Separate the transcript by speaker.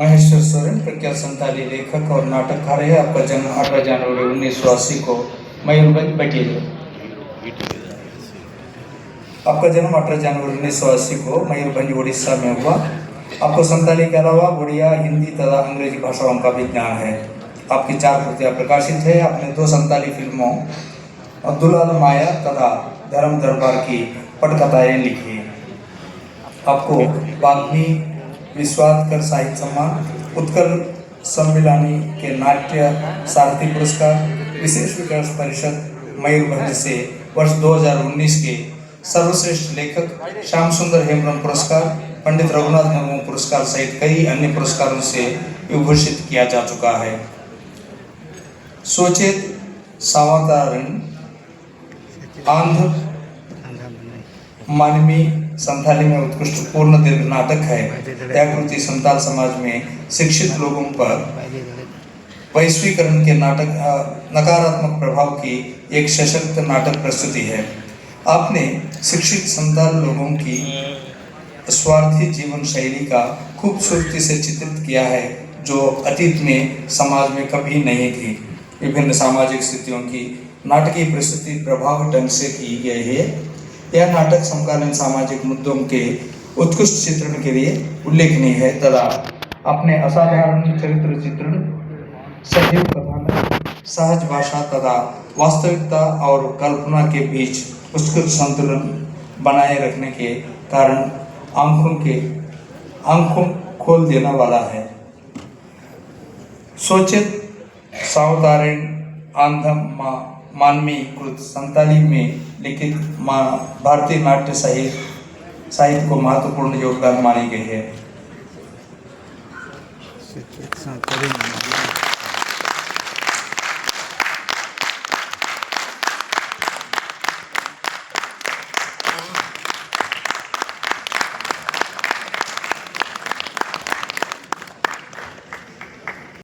Speaker 1: महेश्वर सोरेन प्रख्यात संताली लेखक और नाटककार है। आपका जन्म 18 जनवरी 1980 को मयूरभंज बटिया। आपका जन्म 18 जनवरी 1980 को मयूरभंज उड़ीसा में हुआ। आपको संताली के अलावा उड़िया, हिंदी तथा अंग्रेजी भाषाओं का भी ज्ञान है। आपकी 4 कृतियां प्रकाशित है। आपने 2 संताली फिल्मों अब्दुल्ला माया तथा धर्म दरबार की पटकथाएं लिखी। आपको वाग्मी विश्वात्कर साहित्य सम्मान, उत्कल सम्मिलानी के नाट्य सारथी पुरस्कार, विशेष विकास परिषद मयूरभंज से वर्ष 2019 के सर्वश्रेष्ठ लेखक श्याम सुंदर हेम्ब्रम पुरस्कार, पंडित रघुनाथ मुर्मू पुरस्कार सहित कई अन्य पुरस्कारों से विभूषित किया जा चुका है। सोचेत सावतारण आंध्र मानवी संथाली में उत्कृष्ट पूर्ण दीर्घ नाटक है। यह कृति संताल समाज में शिक्षित लोगों पर वैश्वीकरण के नकारात्मक प्रभाव की एक सशक्त नाटक प्रस्तुति है। आपने शिक्षित संताल लोगों की स्वार्थी जीवन शैली का खूबसूरती से चित्रित किया है, जो अतीत में समाज में कभी नहीं थी। विभिन्न सामाजिक स्थितियों की नाटकीय प्रस्तुति प्रभाव ढंग से की गई है। यह नाटक समकालीन सामाजिक मुद्दों के उत्कृष्ट चित्रण के लिए उल्लेखनीय है तथा अपने असाधारण चरित्र चित्रण, सजीव कथानक, सहज भाषा तथा वास्तविकता और कल्पना के बीच उत्कृष्ट संतुलन बनाए रखने के कारण आंखों खोल देने वाला है। सोचेत सावतारण आंधम मानवी कृत संताली में लिखित भारतीय नाट्य साहित्य को महत्वपूर्ण योगदान मानी गई है।